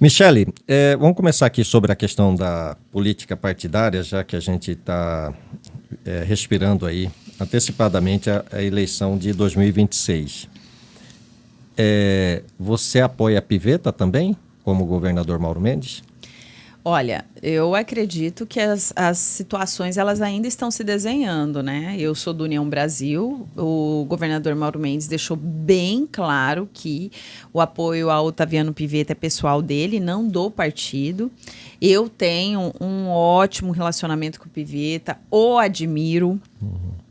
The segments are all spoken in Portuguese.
Michele, vamos começar aqui sobre a questão da política partidária, já que a gente está respirando aí antecipadamente a eleição de 2026. Você apoia a Piveta também, como governador Mauro Mendes? Olha, eu acredito que as situações elas ainda estão se desenhando, né? Eu sou do União Brasil, o governador Mauro Mendes deixou bem claro que o apoio ao Otaviano Piveta é pessoal dele, não do partido. Eu tenho um ótimo relacionamento com o Piveta, o admiro.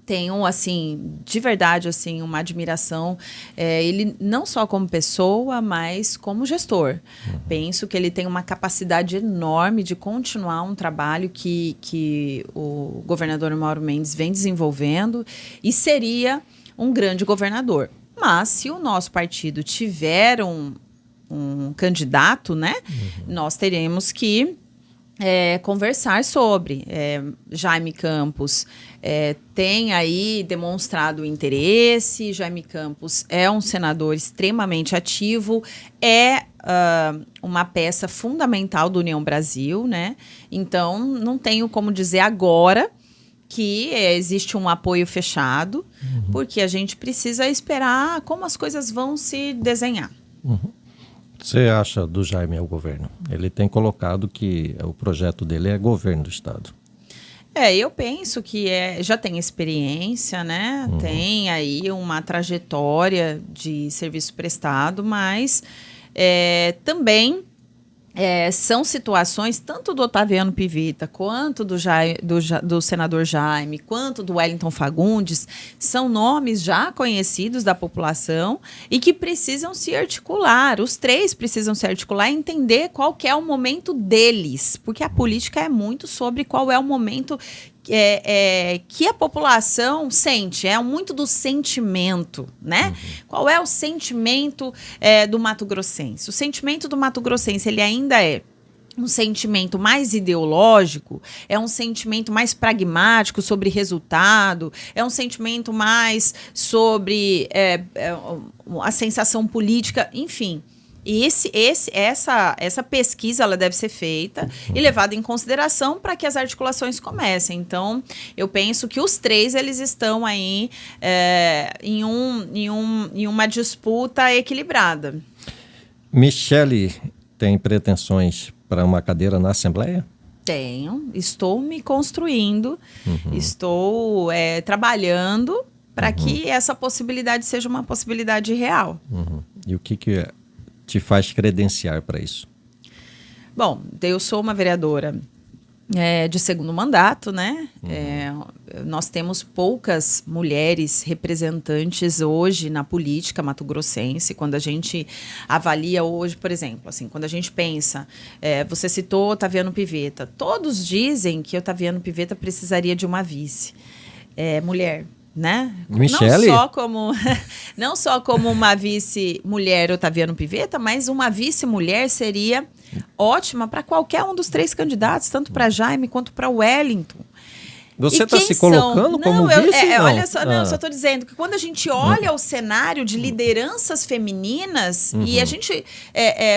Tenho, assim, de verdade, assim, uma admiração. Ele não só como pessoa, mas como gestor. Penso que ele tem uma capacidade enorme de continuar um trabalho que o governador Mauro Mendes vem desenvolvendo e seria um grande governador. Mas, se o nosso partido tiver um candidato, né, nós teremos que conversar sobre. Jaime Campos tem aí demonstrado interesse. Jaime Campos é um senador extremamente ativo, uma peça fundamental do União Brasil, né? Então, não tenho como dizer agora que existe um apoio fechado, porque a gente precisa esperar como as coisas vão se desenhar. Você acha do Jaime ao governo? Ele tem colocado que o projeto dele é governo do Estado. Eu penso que já tem experiência, né? Tem aí uma trajetória de serviço prestado, mas também são situações, tanto do Otaviano Piveta, quanto do senador Jaime, quanto do Wellington Fagundes, são nomes já conhecidos da população e que precisam se articular. Os três precisam se articular e entender qual que é o momento deles, porque a política é muito sobre qual é o momento que a população sente, muito do sentimento, né? Qual é o sentimento do mato-grossense? O sentimento do mato-grossense, ele ainda é um sentimento mais ideológico, é um sentimento mais pragmático sobre resultado, é um sentimento mais sobre a sensação política, enfim. E essa pesquisa ela deve ser feita e levada em consideração para que as articulações comecem. Então, eu penso que os três eles estão aí em uma disputa equilibrada. Michele tem pretensões para uma cadeira na Assembleia? Tenho. Estou me construindo, estou trabalhando para que essa possibilidade seja uma possibilidade real. E o que te faz credenciar para isso? Bom, eu sou uma vereadora de segundo mandato, né? Nós temos poucas mulheres representantes hoje na política mato-grossense. Quando a gente avalia hoje, por exemplo, assim, quando a gente pensa, você citou Otaviano Piveta, todos dizem que Otaviano Piveta precisaria de uma vice. Mulher. Né? Michele? Não só como uma vice-mulher Otaviano Piveta, mas uma vice-mulher seria ótima para qualquer um dos três candidatos, tanto para Jaime quanto para Wellington. Você está se colocando como vice? Olha só, só estou dizendo que quando a gente olha o cenário de lideranças femininas, e a gente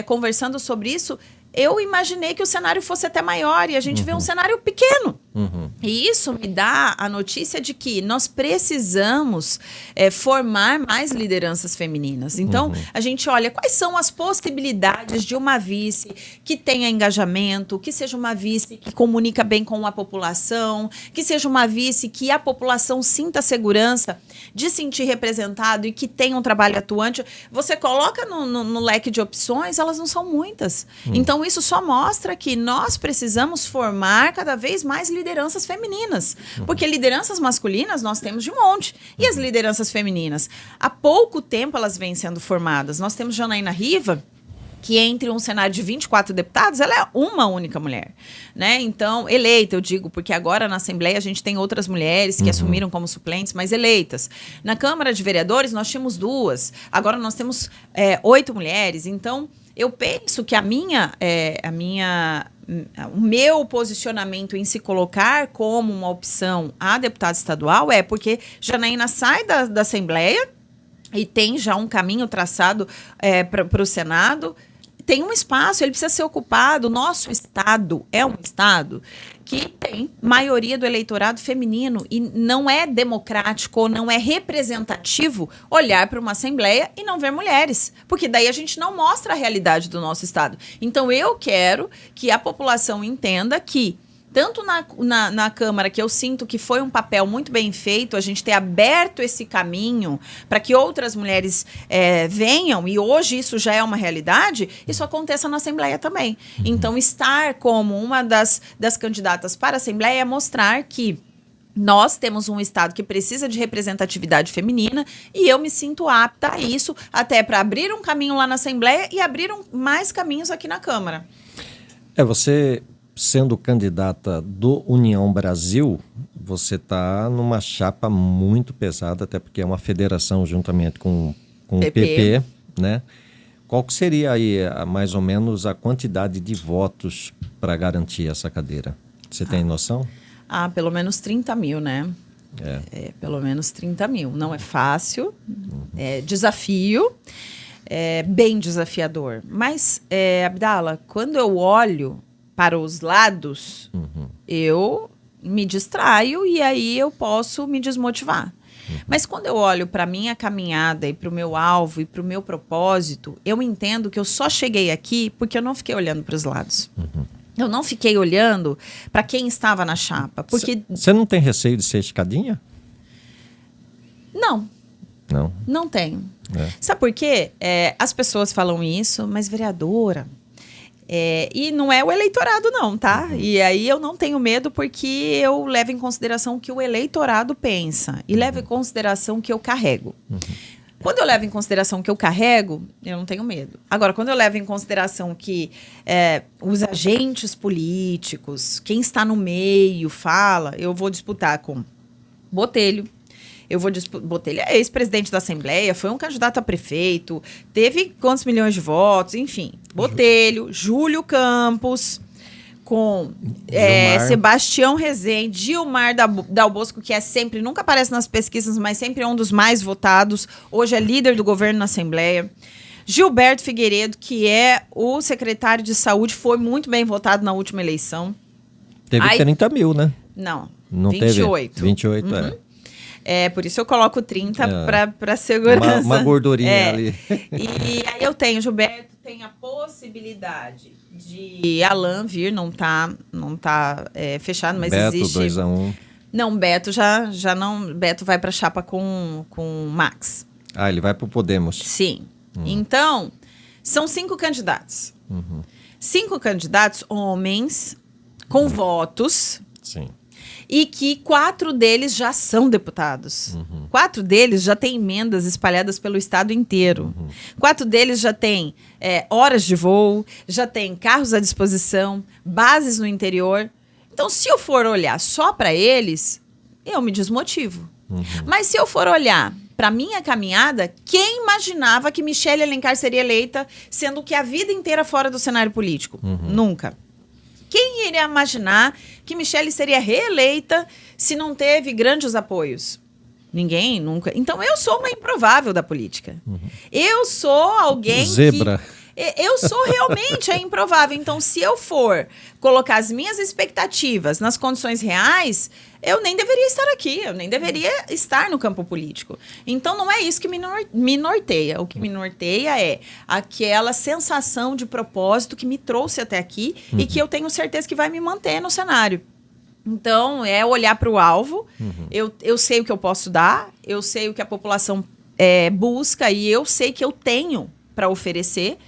conversando sobre isso, eu imaginei que o cenário fosse até maior e a gente vê um cenário pequeno. E isso me dá a notícia de que nós precisamos formar mais lideranças femininas. Então, a gente olha quais são as possibilidades de uma vice que tenha engajamento, que seja uma vice que comunica bem com a população, que seja uma vice que a população sinta segurança de sentir representado e que tenha um trabalho atuante. Você coloca no leque de opções, elas não são muitas. Então, isso só mostra que nós precisamos formar cada vez mais lideranças femininas. Porque lideranças masculinas nós temos de monte. E as lideranças femininas? Há pouco tempo elas vêm sendo formadas. Nós temos Janaína Riva, que entre um cenário de 24 deputados, ela é uma única mulher, né? Então, eleita, eu digo, porque agora na Assembleia a gente tem outras mulheres que assumiram como suplentes, mas eleitas. Na Câmara de Vereadores nós tínhamos 2, agora nós temos 8 mulheres. Então, eu penso que o meu posicionamento em se colocar como uma opção a deputada estadual é porque Janaína sai da Assembleia e tem já um caminho traçado para o Senado. tem um espaço, ele precisa ser ocupado. O nosso estado é um estado que tem maioria do eleitorado feminino e não é democrático ou não é representativo olhar para uma assembleia e não ver mulheres, porque daí a gente não mostra a realidade do nosso estado. Então eu quero que a população entenda que tanto na Câmara, que eu sinto que foi um papel muito bem feito, a gente ter aberto esse caminho para que outras mulheres venham, e hoje isso já é uma realidade, isso aconteça na Assembleia também. Então, estar como uma das candidatas para a Assembleia é mostrar que nós temos um Estado que precisa de representatividade feminina e eu me sinto apta a isso, até para abrir um caminho lá na Assembleia e abrir mais caminhos aqui na Câmara. Você... Sendo candidata do União Brasil, você está numa chapa muito pesada, até porque é uma federação juntamente com o PP, né? Qual que seria aí, mais ou menos, a quantidade de votos para garantir essa cadeira? Você tem noção? Pelo menos 30 mil, né? Pelo menos 30 mil. Não é fácil, é desafio, é bem desafiador. Mas, Abdala, quando eu olho para os lados, eu me distraio e aí eu posso me desmotivar. Mas quando eu olho para a minha caminhada e para o meu alvo e para o meu propósito, eu entendo que eu só cheguei aqui porque eu não fiquei olhando para os lados. Eu não fiquei olhando para quem estava na chapa. Porque Você não tem receio de ser escadinha? Não. Não tenho. Sabe por quê? As pessoas falam isso, mas vereadora... e não é o eleitorado não, tá? E aí eu não tenho medo porque eu levo em consideração o que o eleitorado pensa e levo em consideração o que eu carrego. Quando eu levo em consideração o que eu carrego, eu não tenho medo. Agora, quando eu levo em consideração que os agentes políticos, quem está no meio fala, eu vou disputar com Botelho. Botelho é ex-presidente da Assembleia, foi um candidato a prefeito, teve quantos milhões de votos, enfim. Botelho, Júlio Campos, com Sebastião Rezende, Gilmar Dal Bosco, que sempre, nunca aparece nas pesquisas, mas sempre é um dos mais votados, hoje é líder do governo na Assembleia. Gilberto Figueiredo, que é o secretário de saúde, foi muito bem votado na última eleição. Teve 30 mil, né? Não 28. Teve? 28, por isso eu coloco 30 para segurança. Uma gordurinha ali. E aí eu tenho, Gilberto tem a possibilidade de Alan vir, não tá fechado, mas Beto, existe... 2-1. Não, Beto já não... Beto vai para chapa com Max. Ele vai para o Podemos. Sim. Então, são 5 candidatos. 5 candidatos homens com votos. Sim. E que 4 deles já são deputados. 4 deles já têm emendas espalhadas pelo estado inteiro. 4 deles já têm horas de voo, já têm carros à disposição, bases no interior. Então, se eu for olhar só para eles, eu me desmotivo. Mas se eu for olhar para minha caminhada, quem imaginava que Michele Alencar seria eleita, sendo que a vida inteira fora do cenário político? Nunca. Quem iria imaginar que Michele seria reeleita se não teve grandes apoios? Ninguém, nunca. Então, eu sou uma improvável da política. Eu sou alguém Zebra. Eu sou realmente a improvável. Então, se eu for colocar as minhas expectativas nas condições reais, eu nem deveria estar aqui, eu nem deveria estar no campo político. Então, não é isso que me norteia. O que me norteia é aquela sensação de propósito que me trouxe até aqui e que eu tenho certeza que vai me manter no cenário. Então, é olhar para o alvo. Eu sei o que eu posso dar, eu sei o que a população busca e eu sei que eu tenho para oferecer,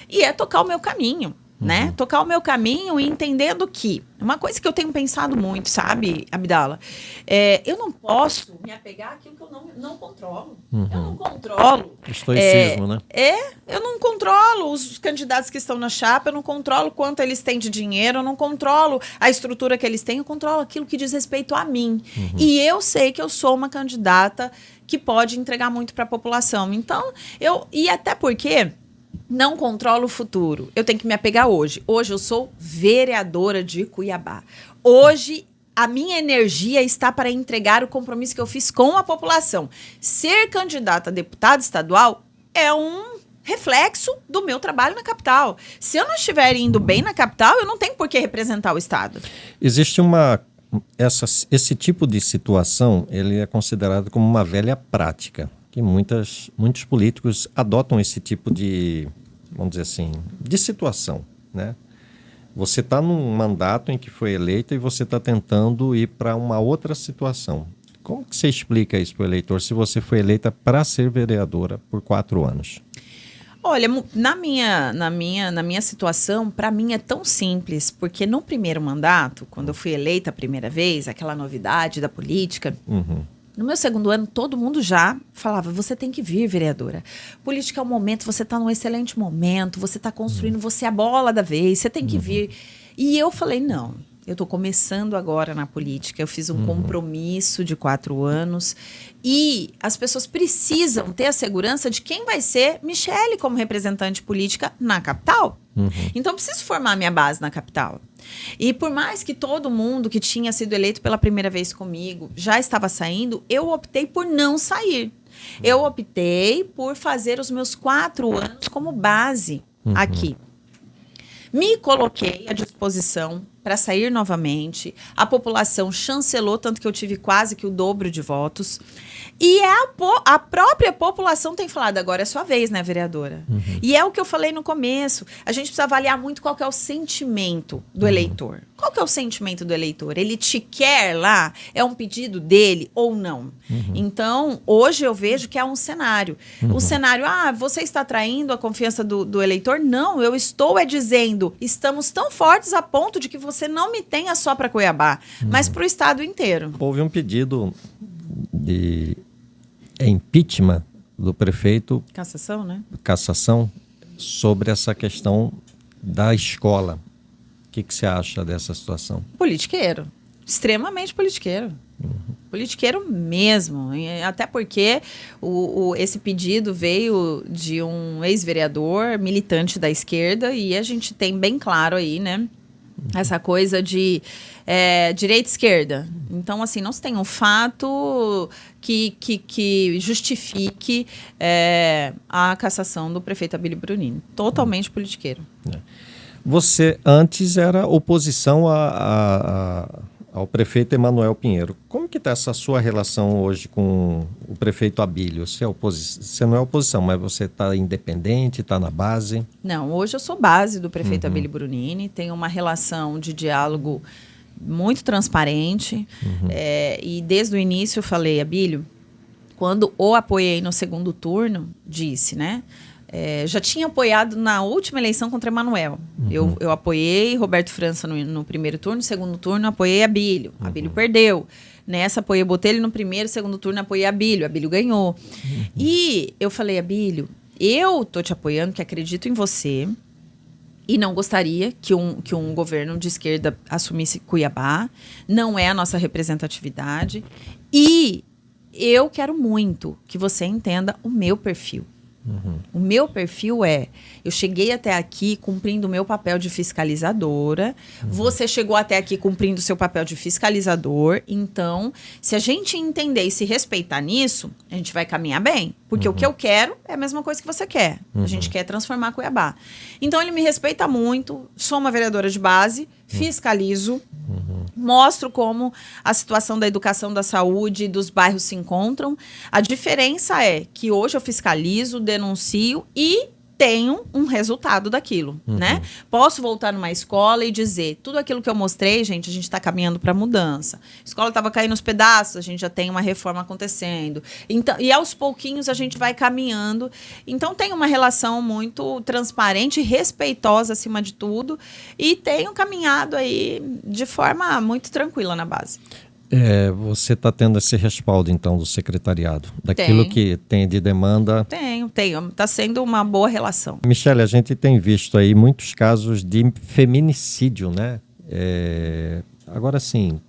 e é tocar o meu caminho, né? Tocar o meu caminho e entendendo que uma coisa que eu tenho pensado muito, sabe, Abdala? Eu não posso me apegar àquilo que eu não controlo. Eu não controlo. Estoicismo, né? Eu não controlo os candidatos que estão na chapa, eu não controlo quanto eles têm de dinheiro, eu não controlo a estrutura que eles têm, eu controlo aquilo que diz respeito a mim. E eu sei que eu sou uma candidata que pode entregar muito para a população. Então, e até porque não controlo o futuro. Eu tenho que me apegar hoje. Hoje eu sou vereadora de Cuiabá. Hoje a minha energia está para entregar o compromisso que eu fiz com a população. Ser candidata a deputada estadual é um reflexo do meu trabalho na capital. Se eu não estiver indo bem na capital, eu não tenho por que representar o Estado. Existe esse tipo de situação, ele é considerado como uma velha prática, que muitos políticos adotam esse tipo de, vamos dizer assim, de situação, né? Você está num mandato em que foi eleito e você está tentando ir para uma outra situação. Como que você explica isso para o eleitor se você foi eleita para ser vereadora por 4 anos? Olha, na minha situação, para mim é tão simples, porque no primeiro mandato, quando eu fui eleita a primeira vez, aquela novidade da política, no meu segundo ano, todo mundo já falava, você tem que vir, vereadora. Política é um momento, você está num excelente momento, você está construindo, você é a bola da vez, você tem que vir. E eu falei, não, eu estou começando agora na política, eu fiz um compromisso de 4 anos e as pessoas precisam ter a segurança de quem vai ser Michele como representante política na capital. Então, eu preciso formar minha base na capital. E por mais que todo mundo que tinha sido eleito pela primeira vez comigo já estava saindo, eu optei por não sair. Eu optei por fazer os meus 4 anos como base aqui. Me coloquei à disposição para sair novamente. A população chancelou, tanto que eu tive quase que o dobro de votos. E a própria população tem falado, agora é sua vez, né, vereadora? E é o que eu falei no começo. A gente precisa avaliar muito qual que é o sentimento do eleitor. Qual que é o sentimento do eleitor? Ele te quer lá? É um pedido dele ou não? Então, hoje eu vejo que é um cenário. Um cenário, você está traindo a confiança do eleitor? Não, eu estou dizendo, estamos tão fortes a ponto de que você não me tenha só para Cuiabá, mas para o estado inteiro. Houve um pedido de impeachment do prefeito, Cassação, né? cassação, sobre essa questão da escola. O que você acha dessa situação? Politiqueiro. Extremamente politiqueiro. Politiqueiro mesmo. E até porque esse pedido veio de um ex-vereador militante da esquerda e a gente tem bem claro aí, né? Essa coisa de direita e esquerda. Então, assim, não se tem um fato que justifique a cassação do prefeito Abílio Brunini. Totalmente politiqueiro. Você antes era oposição ao prefeito Emanuel Pinheiro. Como que está essa sua relação hoje com o prefeito Abílio? Você não é oposição, mas você está independente, está na base? Não, hoje eu sou base do prefeito Abílio Brunini, tenho uma relação de diálogo muito transparente e desde o início eu falei, Abílio, quando o apoiei no segundo turno, disse, né? Já tinha apoiado na última eleição contra Emanuel. Eu apoiei Roberto França no primeiro turno, no segundo turno apoiei Abílio. Abílio perdeu. Nessa apoiei, botei ele no primeiro, segundo turno apoiei Abílio. Abílio ganhou. E eu falei, Abílio, eu tô te apoiando, que acredito em você e não gostaria que um governo de esquerda assumisse Cuiabá. Não é a nossa representatividade. E eu quero muito que você entenda o meu perfil. O meu perfil eu cheguei até aqui cumprindo o meu papel de fiscalizadora, você chegou até aqui cumprindo o seu papel de fiscalizador, então, se a gente entender e se respeitar nisso, a gente vai caminhar bem, porque o que eu quero é a mesma coisa que você quer, a gente quer transformar Cuiabá. Então, ele me respeita muito, sou uma vereadora de base, fiscalizo, mostro como a situação da educação, da saúde e dos bairros se encontram. A diferença é que hoje eu fiscalizo, denuncio e tenho um resultado daquilo, né? Posso voltar numa escola e dizer, tudo aquilo que eu mostrei, gente, a gente está caminhando para mudança. A escola estava caindo aos pedaços, a gente já tem uma reforma acontecendo. Então, e aos pouquinhos a gente vai caminhando. Então, tem uma relação muito transparente e respeitosa acima de tudo e tenho caminhado aí de forma muito tranquila na base. Você está tendo esse respaldo, então, do secretariado? Daquilo que tem de demanda? Tenho. Está sendo uma boa relação. Michele, a gente tem visto aí muitos casos de feminicídio, né? Agora, sim,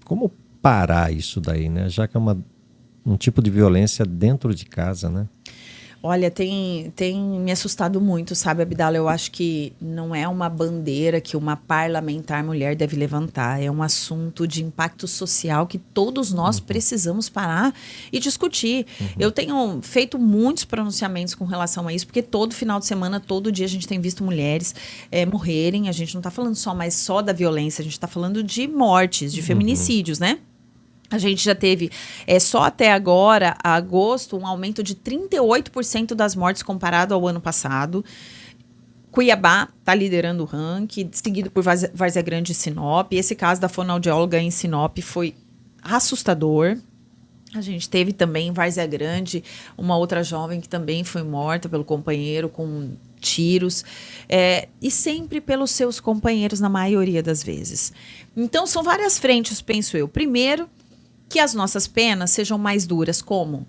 como parar isso daí, né? Já que é um tipo de violência dentro de casa, né? Olha, tem me assustado muito, sabe, Abdala? Eu acho que não é uma bandeira que uma parlamentar mulher deve levantar. É um assunto de impacto social que todos nós precisamos parar e discutir. Eu tenho feito muitos pronunciamentos com relação a isso, porque todo final de semana, todo dia, a gente tem visto mulheres morrerem. A gente não está falando só da violência, a gente está falando de mortes, de feminicídios, né? A gente já teve, só até agora, agosto, um aumento de 38% das mortes comparado ao ano passado. Cuiabá está liderando o ranking, seguido por Várzea Grande e Sinop. Esse caso da fonoaudióloga em Sinop foi assustador. A gente teve também em Várzea Grande uma outra jovem que também foi morta pelo companheiro com tiros. E sempre pelos seus companheiros, na maioria das vezes. Então, são várias frentes, penso eu. Primeiro, que as nossas penas sejam mais duras, como?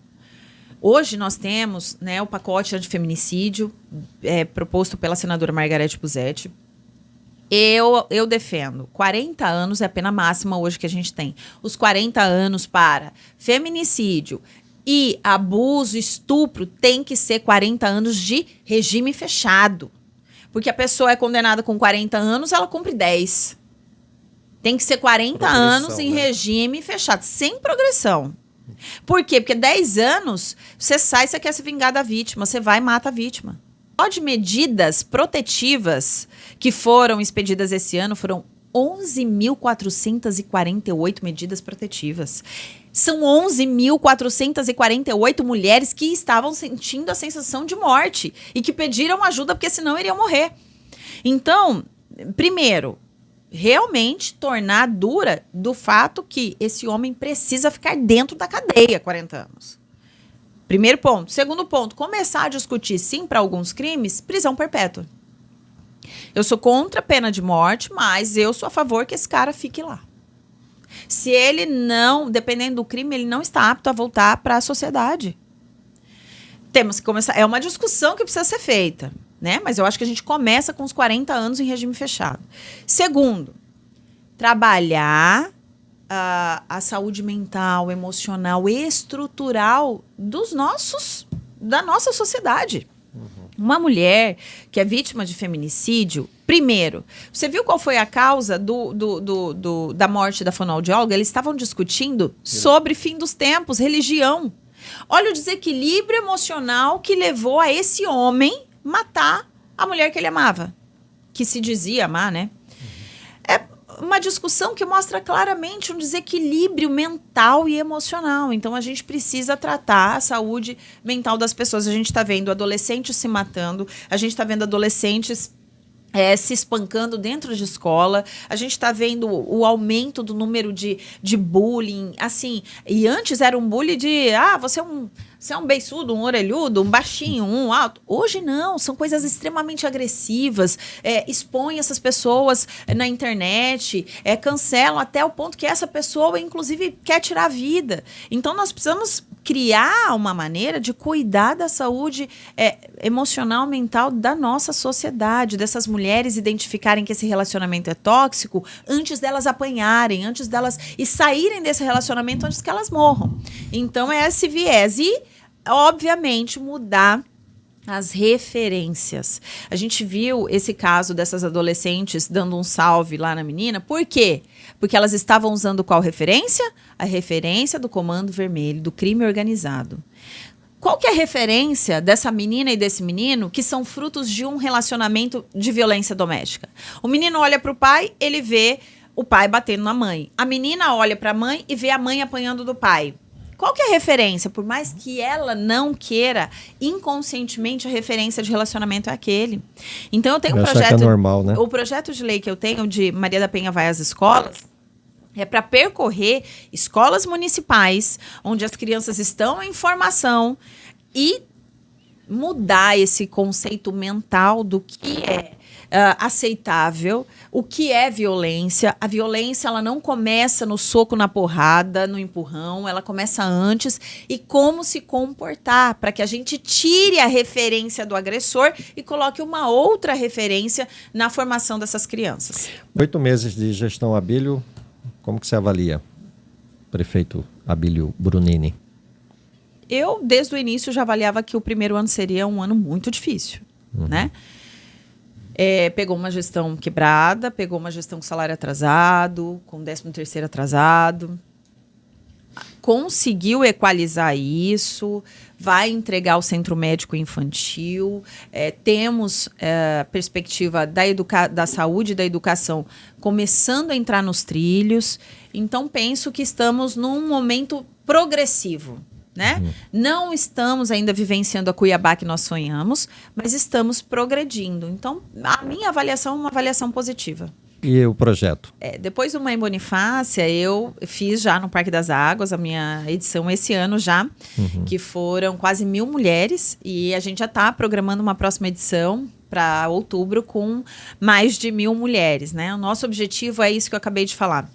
Hoje nós temos, né, o pacote antifeminicídio proposto pela senadora Margarete Busetti. Eu defendo 40 anos é a pena máxima hoje que a gente tem. Os 40 anos para feminicídio e abuso, estupro, tem que ser 40 anos de regime fechado. Porque a pessoa é condenada com 40 anos, ela cumpre 10. Tem que ser 40 anos em regime fechado, sem progressão. Por quê? Porque 10 anos, você sai, você quer se vingar da vítima, você vai e mata a vítima. Só de medidas protetivas que foram expedidas esse ano, foram 11.448 medidas protetivas. São 11.448 mulheres que estavam sentindo a sensação de morte e que pediram ajuda porque senão iriam morrer. Então, primeiro, realmente tornar dura do fato que esse homem precisa ficar dentro da cadeia 40 anos. Primeiro ponto. Segundo ponto, começar a discutir, sim, para alguns crimes, prisão perpétua. Eu sou contra a pena de morte, mas eu sou a favor que esse cara fique lá. Se ele não, dependendo do crime, ele não está apto a voltar para a sociedade. Temos que começar. É uma discussão que precisa ser feita. Né? Mas eu acho que a gente começa com os 40 anos em regime fechado. Segundo, trabalhar a saúde mental, emocional, estrutural da nossa sociedade. Uma mulher que é vítima de feminicídio, primeiro, você viu qual foi a causa da morte da fonoaudióloga? Eles estavam discutindo sobre fim dos tempos, religião. Olha o desequilíbrio emocional que levou a esse homem matar a mulher que ele amava, que se dizia amar, né? É uma discussão que mostra claramente um desequilíbrio mental e emocional. Então, a gente precisa tratar a saúde mental das pessoas. A gente está vendo adolescentes se matando, a gente está vendo adolescentes se espancando dentro de escola, a gente está vendo o aumento do número de bullying, assim, e antes era um bullying de, você é um beiçudo, um orelhudo, um baixinho, um alto. Hoje não, são coisas extremamente agressivas, expõem essas pessoas na internet, cancelam até o ponto que essa pessoa, inclusive, quer tirar a vida. Então, nós precisamos criar uma maneira de cuidar da saúde emocional, mental da nossa sociedade, dessas mulheres identificarem que esse relacionamento é tóxico antes delas apanharem, antes delas e saírem desse relacionamento antes que elas morram. Então, é esse viés. E, obviamente, mudar as referências. A gente viu esse caso dessas adolescentes dando um salve lá na menina. Por quê? Porque elas estavam usando qual referência? A referência do Comando Vermelho, do crime organizado. Qual que é a referência dessa menina e desse menino que são frutos de um relacionamento de violência doméstica? O menino olha para o pai, ele vê o pai batendo na mãe. A menina olha para a mãe e vê a mãe apanhando do pai. Qual que é a referência? Por mais que ela não queira, inconscientemente a referência de relacionamento é aquele. Então eu tenho um projeto... Que é normal, né? O projeto de lei que eu tenho de Maria da Penha vai às escolas é para percorrer escolas municipais, onde as crianças estão em formação e mudar esse conceito mental do que é aceitável, o que é violência. A violência, ela não começa no soco, na porrada, no empurrão, ela começa antes, e como se comportar para que a gente tire a referência do agressor e coloque uma outra referência na formação dessas crianças. 8 meses de gestão Abílio, como que você avalia, prefeito Abílio Brunini? Eu, desde o início, já avaliava que o primeiro ano seria um ano muito difícil, né? Pegou uma gestão quebrada, pegou uma gestão com salário atrasado, com 13º atrasado. Conseguiu equalizar isso, vai entregar o Centro Médico Infantil. Temos perspectiva da saúde e da educação começando a entrar nos trilhos. Então, penso que estamos num momento progressivo. Né? Não estamos ainda vivenciando a Cuiabá que nós sonhamos, mas estamos progredindo. Então, a minha avaliação é uma avaliação positiva. E o projeto? Depois do Mãe Bonifácia, eu fiz já no Parque das Águas a minha edição esse ano já, que foram quase 1.000 mulheres, e a gente já está programando uma próxima edição para outubro com mais de 1.000 mulheres. Né? O nosso objetivo é isso que eu acabei de falar.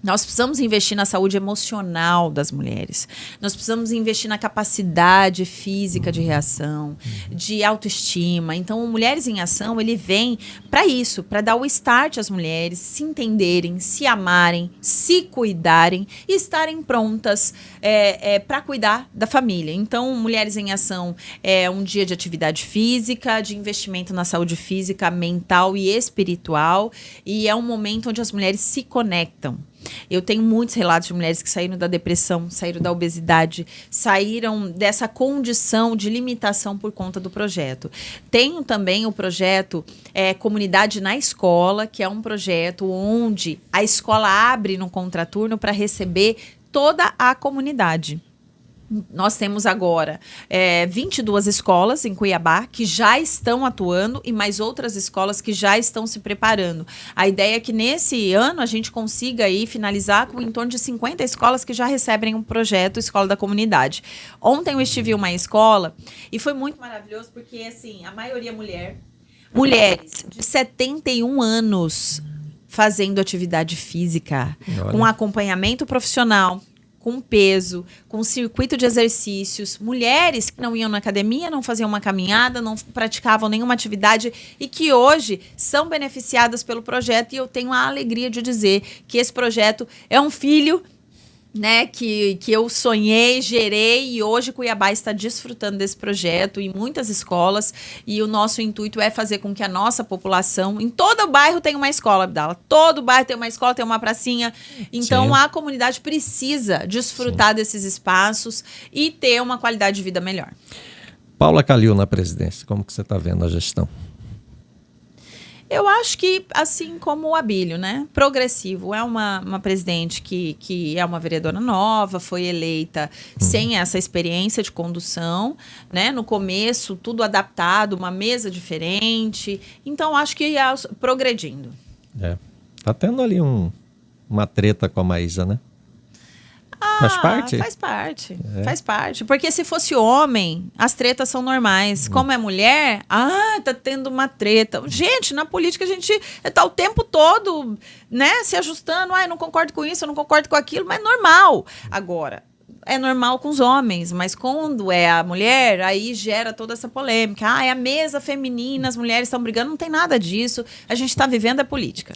Nós precisamos investir na saúde emocional das mulheres. Nós precisamos investir na capacidade física de reação, de autoestima. Então, o Mulheres em Ação, ele vem para isso, para dar o start às mulheres se entenderem, se amarem, se cuidarem e estarem prontas para cuidar da família. Então, Mulheres em Ação é um dia de atividade física, de investimento na saúde física, mental e espiritual. E é um momento onde as mulheres se conectam. Eu tenho muitos relatos de mulheres que saíram da depressão, saíram da obesidade, saíram dessa condição de limitação por conta do projeto. Tenho também o projeto Comunidade na Escola, que é um projeto onde a escola abre no contraturno para receber toda a comunidade. Nós temos agora 22 escolas em Cuiabá que já estão atuando e mais outras escolas que já estão se preparando. A ideia é que nesse ano a gente consiga aí finalizar com em torno de 50 escolas que já recebem um projeto Escola da Comunidade. Ontem eu estive em uma escola e foi muito maravilhoso porque assim, a maioria mulheres de 71 anos fazendo atividade física, com acompanhamento profissional, com peso, com circuito de exercícios, mulheres que não iam na academia, não faziam uma caminhada, não praticavam nenhuma atividade e que hoje são beneficiadas pelo projeto. E eu tenho a alegria de dizer que esse projeto é um filho, né, que eu sonhei, gerei, e hoje Cuiabá está desfrutando desse projeto em muitas escolas, e o nosso intuito é fazer com que a nossa população, em todo o bairro tem uma escola, Abdala, todo bairro tem uma escola, tem uma pracinha, então a comunidade precisa desfrutar desses espaços e ter uma qualidade de vida melhor. Paula Calil na presidência, como que você está vendo a gestão? Eu acho que, assim como o Abílio, né? Progressivo. É uma presidente que é uma vereadora nova, foi eleita sem essa experiência de condução, né? No começo, tudo adaptado, uma mesa diferente. Então, acho que ia progredindo. Tá tendo ali uma treta com a Maísa, né? Faz parte? Faz parte. Porque se fosse homem, as tretas são normais. Como é mulher, tá tendo uma treta. Gente, na política a gente tá o tempo todo, né, se ajustando. Eu não concordo com isso, eu não concordo com aquilo, mas é normal. Agora, é normal com os homens, mas quando é a mulher, aí gera toda essa polêmica. É a mesa feminina, as mulheres estão brigando. Não tem nada disso. A gente está vivendo a política.